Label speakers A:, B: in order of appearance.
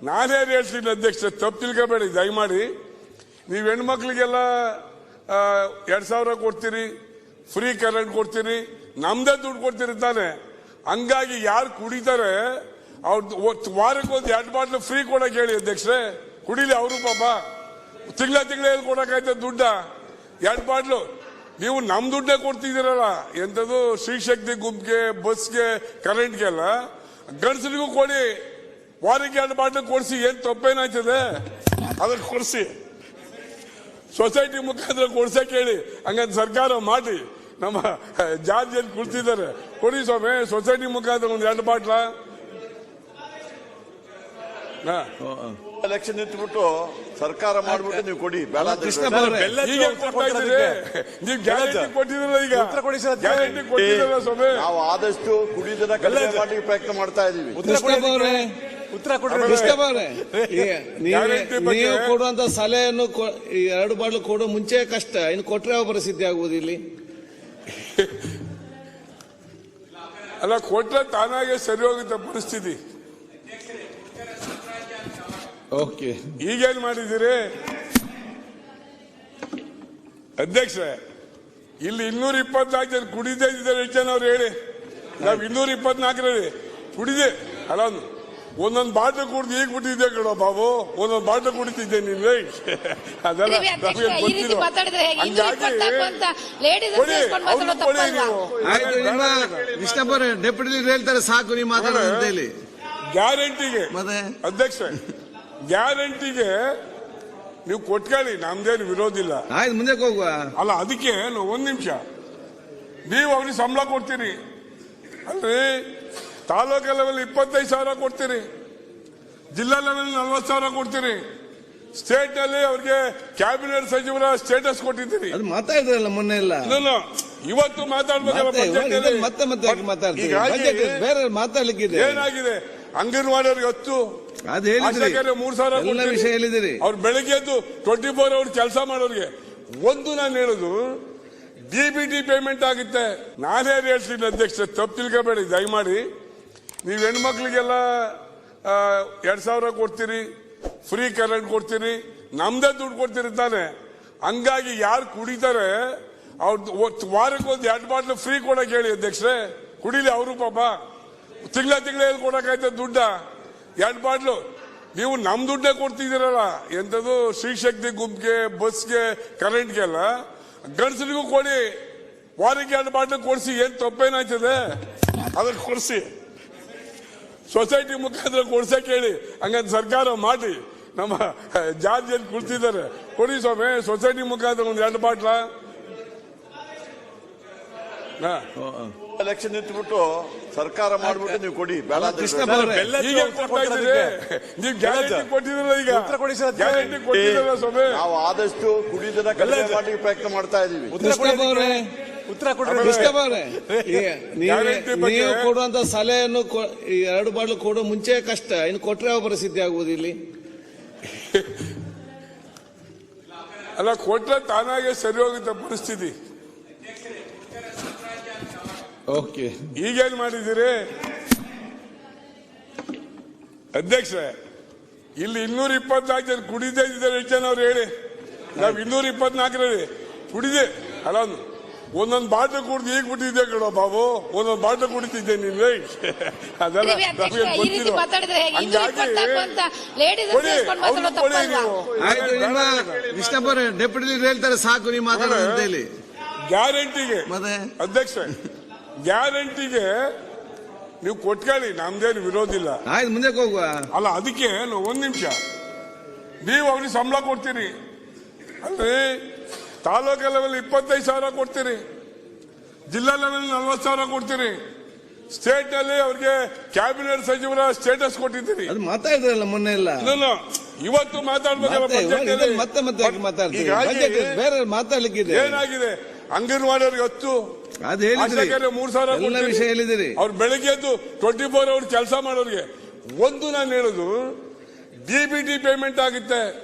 A: ನಾನೇನು ಹೇಳ್ತೀನಿ ಅಧ್ಯಕ್ಷ, ತಪ್ಪು ತಿಳ್ಕೊಬೇಡಿ ದಯಮಾಡಿ. ನೀವು ಹೆಣ್ಮಕ್ಳಿಗೆಲ್ಲ 2000 ಕೊಡ್ತೀರಿ, ಫ್ರೀ ಕರೆಂಟ್ ಕೊಡ್ತೀರಿ, ನಮ್ದೇ ದುಡ್ಡು ಕೊಡ್ತೀರಿ ತಾನೆ. ಹಂಗಾಗಿ ಯಾರು ಕುಡಿತಾರೆ ಅವ್ರು ವಾರಕ್ಕೊಂದು 2 ಬಾಟ್ಲು ಫ್ರೀ ಕೊಡಕ್ಕೆ ಹೇಳಿ ಅಧ್ಯಕ್ಷರೇ, ಕುಡಿಲಿ ಅವರು ಪಾಪ. ತಿಂಗಳ ಎಲ್ಲಿ ಕೊಡಕ್ಕಾಯ್ತದೆ ದುಡ್ಡ? 2 ಬಾಟ್ಲು ನೀವು ನಮ್ ದುಡ್ಡೇ ಕೊಡ್ತಿದ್ದೀರಲ್ಲ. ಎಂಥದ್ದು ಶ್ರೀಶಕ್ತಿ ಗುಂಪಿಗೆ, ಬಸ್ಗೆ, ಕರೆಂಟ್ಗೆಲ್ಲ ಗಂಡಸರಿಗೂ ಕೊಡಿ. ವಾರಕ್ಕೆ 2 ಬಾಟ್ಲು ಕೊಡಿಸಿ, ಏನ್ ತಪ್ಪೇನಾಯ್ತದೆ? ಅದಕ್ಕೆ ಕೊಡಿಸಿ, ಸೊಸೈಟಿ ಮುಖಾಂತರ ಕೊಡ್ಸಕ್ಕೆ ಹೇಳಿ. ಹಂಗಂತ ಸರ್ಕಾರ ಮಾಡಿ. ನಮ್ಮ ಜಾರ್ಜಿಯಲ್ಲಿ ಕುಳಿತಿದ್ದಾರೆ, ಕೊಡಿ ಸ್ವಾಮಿ ಸೊಸೈಟಿ ಮುಖಾಂತರ ಒಂದು 2 ಬಾಟ್ಲ.
B: ಎಲೆಕ್ಷನ್ ನಿಂತ್ಬಿಟ್ಟು ಸರ್ಕಾರ ಮಾಡ್ಬಿಟ್ಟು ನೀವು ಕೊಡಿ.
A: ನೀವು ಗ್ಯಾರಂಟಿ ಕೊಟ್ಟಿದ್ರಲ್ಲ, ಈಗ ಗ್ಯಾರಂಟಿ ಕೊಟ್ಟಿದ್ರಲ್ಲ ಸ್ವಾಮಿ.
B: ನಾವು ಆದಷ್ಟು ಕುಡಿಯೋದನ್ನ ಕಡಿಮೆ ಮಾಡಿ ಪ್ರಯತ್ನ ಮಾಡ್ತಾ ಇದೀವಿ.
C: ಉತ್ತರ ಕೊಡ್ರಿ. ನೀವು ಕೊಡುವಂತ ಸಲಹೆಯನ್ನು 2 ಬಾಟ್ಲು ಕೊಡೋ ಮುಂಚೆ ಕಷ್ಟ, ಇನ್ನು ಕೊಟ್ರೆ ಯಾವ ಪರಿಸ್ಥಿತಿ ಆಗುವುದು ಇಲ್ಲಿ?
A: ಅಲ್ಲ, ಕೊಟ್ರೆ ತಾನಾಗೆ ಸರಿ ಹೋಗುತ್ತೆ ಪರಿಸ್ಥಿತಿ.
C: ಓಕೆ,
A: ಈಗೇನ್ ಮಾಡಿದ್ದೀರಿ ಅಧ್ಯಕ್ಷ? ಇಲ್ಲಿ 224 ಜನ ಕುಡಿದೇ ಇದ್ದಾರೆ. ಎಷ್ಟು ಜನ ಅವ್ರು ಹೇಳಿ? ನಾವ್ 224ರಲ್ಲಿ ಕುಡಿದೆ ಅಲ್ಲ, ಒಂದೊಂದು ಬಾಟ್ಲು ಕುಡ್ದು ಈಗ ಬಿಟ್ಟಿದ್ದೆ ಕಣೋ ಬಾಬು. ಒಂದೊಂದು ಬಾಟ್ಲು ಕುಡಿತಿದ್ದೆ ನೀನು. ಅದೆಲ್ಲ ನಮಗೆ ಗೊತ್ತಿಲ್ಲ.
C: ಕೃಷ್ಣಪ್ಪ ಡೆಪ್ಯೂಟಿ ಹೇಳ್ತಾರೆ ಸಾಕು ನೀವು ಮಾತಾಡೋದು ಅಂತ ಹೇಳಿ.
A: ಗ್ಯಾರಂಟಿಗೆ ಅಧ್ಯಕ್ಷ, ಗ್ಯಾರಂಟಿಗೆ ನೀವು ಕೊಟ್ಕೊಳ್ಳಿ, ನಮ್ದೇನು ವಿರೋಧಿಲ್ಲ.
C: ಆಯ್ತು, ಮುಂದೆ ಹೋಗುವ.
A: ಅಲ್ಲ, ಅದಕ್ಕೆ 1 ನಿಮಿಷ, ನೀವು ಅವ್ರಿಗೆ ಸಂಬಳ ಕೊಡ್ತೀರಿ ಅಲ್ರಿ? ತಾಲೂಕು ಲೆವೆಲ್ 25,000 ಕೊಡ್ತೀರಿ, ಜಿಲ್ಲಾ ಲೆವೆಲ್ 40,000 ಕೊಡ್ತೀರಿ, ಸ್ಟೇಟ್ ನಲ್ಲಿ ಅವ್ರಿಗೆ ಕ್ಯಾಬಿನೆಟ್ ಸಚಿವರ ಸ್ಟೇಟಸ್ ಕೊಟ್ಟಿದ್ದೀರಿ.
C: ಅದು ಮಾತಾಡಿದ್ರಲ್ಲ ಮೊನ್ನೆ ಎಲ್ಲ.
A: ಇವತ್ತು ಮಾತಾಡ್ಬೇಕಲ್ಲ,
C: ಬೇರೆ ಮಾತಾಡ್ಲಿಕ್ಕಿದೆ.
A: ಏನಾಗಿದೆ? ಅಂಗನವಾಡಿಯವ್ರಿಗೆ 10,
C: ಅದು ಹೇಳಿದ್ರಿ,
A: 3,000
C: ವಿಷಯ ಹೇಳಿದಿರಿ.
A: ಅವ್ರು ಬೆಳಗ್ಗೆ ಎದ್ದು 24 ಅವರ್ ಕೆಲಸ ಮಾಡೋರಿಗೆ ಒಂದು ನಾನು ಹೇಳುದು DBT ಪೇಮೆಂಟ್ ಆಗುತ್ತೆ. ನಾನೇನು ಹೇಳ್ತೀನಿ ಅಧ್ಯಕ್ಷ, ತಪ್ಪು ತಿಳ್ಕೊಬೇಡಿ ದಯಮಾಡಿ. ನೀವು ಹೆಣ್ಮಕ್ಳಿಗೆಲ್ಲ 2,000 ಕೊಡ್ತೀರಿ, ಫ್ರೀ ಕರೆಂಟ್ ಕೊಡ್ತೀರಿ, ನಮ್ದೇ ದುಡ್ಡು ಕೊಡ್ತೀರಿ ತಾನೆ. ಹಂಗಾಗಿ ಯಾರು ಕುಡಿತಾರೆ ಅವ್ರು ವಾರಕ್ಕೊಂದು 2 ಬಾಟ್ಲು ಫ್ರೀ ಕೊಡಕ್ಕೆ ಹೇಳಿ ಅಧ್ಯಕ್ಷರೇ, ಕುಡಿಲಿ ಅವರು ಪಾಪ. ತಿಂಗಳ ಎಲ್ಲಿ ಕೊಡಕ್ಕಾಯ್ತದೆ ದುಡ್ಡ? 2 ಬಾಟ್ಲು ನೀವು ನಮ್ ದುಡ್ಡೇ ಕೊಡ್ತಿದ್ದೀರಲ್ಲ. ಎಂಥದ್ದು ಶ್ರೀಶಕ್ತಿ ಗುಂಪಿಗೆ, ಬಸ್ಗೆ, ಕರೆಂಟ್ಗೆಲ್ಲ ಗಂಡಸರಿಗೂ ಕೊಡಿ. ವಾರಕ್ಕೆ 2 ಬಾಟ್ಲು ಕೊಡಿಸಿ, ಏನ್ ತಪ್ಪೇನಾಯ್ತದೆ? ಅದಕ್ಕೆ ಕೊಡಿಸಿ, ಸೊಸೈಟಿ ಮುಖಾಂತರ ಕೊಡ್ಸಕ್ಕೆ ಹೇಳಿ. ಹಂಗಂತ ಸರ್ಕಾರ ಮಾಡಿ. ನಮ್ಮ ಜಾರ್ಜಿಯಲ್ಲಿ ಕುಳಿತಿದ್ದಾರೆ, ಕೊಡಿ ಸ್ವಾಮಿ ಸೊಸೈಟಿ ಮುಖಾಂತರ ಒಂದು 2 ಬಾಟ್ಲ.
B: ಎಲೆಕ್ಷನ್ ನಿಂತ್ಬಿಟ್ಟು ಸರ್ಕಾರ ಮಾಡ್ಬಿಟ್ಟು ನೀವು ಕೊಡಿ.
A: ಈಗ ನೀವು ಗ್ಯಾರಂಟಿ ಕೊಟ್ಟಿದ್ರಲ್ಲ, ಈಗ ಗ್ಯಾರಂಟಿ ಕೊಟ್ಟಿದ್ರಲ್ಲ ಸ್ವಾಮಿ.
B: ನಾವು ಆದಷ್ಟು ಕುಡಿಯೋದನ್ನ ಕಡಿಮೆ ಮಾಡಿ ಪ್ರಯತ್ನ ಮಾಡ್ತಾ ಇದೀವಿ.
C: ಉತ್ತರ ಕೊಡ್ರಿ. ನೀವು ಕೊಡುವಂತ ಸಲಹೆಯನ್ನು 2 ಬಾಟ್ಲು ಕೊಡೋ ಮುಂಚೆ ಕಷ್ಟ, ಇನ್ನು ಕೊಟ್ರೆ ಯಾವ ಪರಿಸ್ಥಿತಿ ಆಗುವುದು ಇಲ್ಲಿ?
A: ಅಲ್ಲ, ಕೊಟ್ರೆ ತಾನಾಗೆ ಸರಿ ಹೋಗುತ್ತೆ ಪರಿಸ್ಥಿತಿ.
C: ಓಕೆ,
A: ಈಗೇನ್ ಮಾಡಿದ್ದೀರಿ ಅಧ್ಯಕ್ಷ? ಇಲ್ಲಿ 224 ಜನ ಕುಡಿದೇ ಇದ್ದಾರೆ. ಎಷ್ಟು ಜನ ಅವ್ರು ಹೇಳಿ? ನಾವ್ 224ರಲ್ಲಿ ಕುಡಿದೆ ಅಲ್ಲ, ಒಂದೊಂದು ಬಾಟ್ಲು ಕುಡ್ದು ಈಗ ಬಿಟ್ಟಿದ್ದೆ ಕಣೋ ಬಾಬು. ಒಂದೊಂದು ಬಾಟ್ಲು ಕುಡಿತಿದ್ದೆ ನೀನು. ಅದೆಲ್ಲ ನಮಗೆ ಗೊತ್ತಿಲ್ಲ.
C: ಕೃಷ್ಣಪ್ಪ ಡೆಪ್ಯೂಟಿ ಹೇಳ್ತಾರೆ ಸಾಕು ನೀವು ಮಾತಾಡೋದು ಅಂತ ಹೇಳಿ.
A: ಗ್ಯಾರಂಟಿಗೆ ಅಧ್ಯಕ್ಷ, ಗ್ಯಾರಂಟಿಗೆ ನೀವು ಕೊಟ್ಕೊಳ್ಳಿ, ನಮ್ದೇನು ವಿರೋಧಿಲ್ಲ.
C: ಆಯ್ತು, ಮುಂದೆ ಹೋಗುವ.
A: ಅಲ್ಲ, ಅದಕ್ಕೆ 1 ನಿಮಿಷ, ನೀವು ಅವ್ರಿಗೆ ಸಂಬಳ ಕೊಡ್ತೀರಿ ಅಲ್ರಿ? ತಾಲೂಕು ಲೆವೆಲ್ 25,000 ಕೊಡ್ತೀರಿ, ಜಿಲ್ಲಾ ಲೆವೆಲ್ 40,000 ಕೊಡ್ತೀರಿ, ಸ್ಟೇಟ್ ನಲ್ಲಿ ಅವ್ರಿಗೆ ಕ್ಯಾಬಿನೆಟ್ ಸಚಿವರ ಸ್ಟೇಟಸ್ ಕೊಟ್ಟಿದ್ದೀರಿ.
C: ಅದು ಮಾತಾಡಿದ್ರಲ್ಲ ಮೊನ್ನೆ ಎಲ್ಲ.
A: ಇವತ್ತು ಮಾತಾಡ್ಬೇಕಲ್ಲ,
C: ಬೇರೆ ಮಾತಾಡ್ಲಿಕ್ಕಿದೆ.
A: ಏನಾಗಿದೆ? ಅಂಗನವಾಡಿಯವ್ರಿಗೆ 10,
C: ಅದು ಹೇಳಿದ್ರಿ,
A: 3,000
C: ವಿಷಯ ಹೇಳಿದಿರಿ.
A: ಅವ್ರು ಬೆಳಗ್ಗೆ ಎದ್ದು 24 ಅವರ್ ಕೆಲಸ ಮಾಡೋರಿಗೆ ಒಂದು ನಾನು ಹೇಳುದು DBT ಪೇಮೆಂಟ್ ಆಗುತ್ತೆ.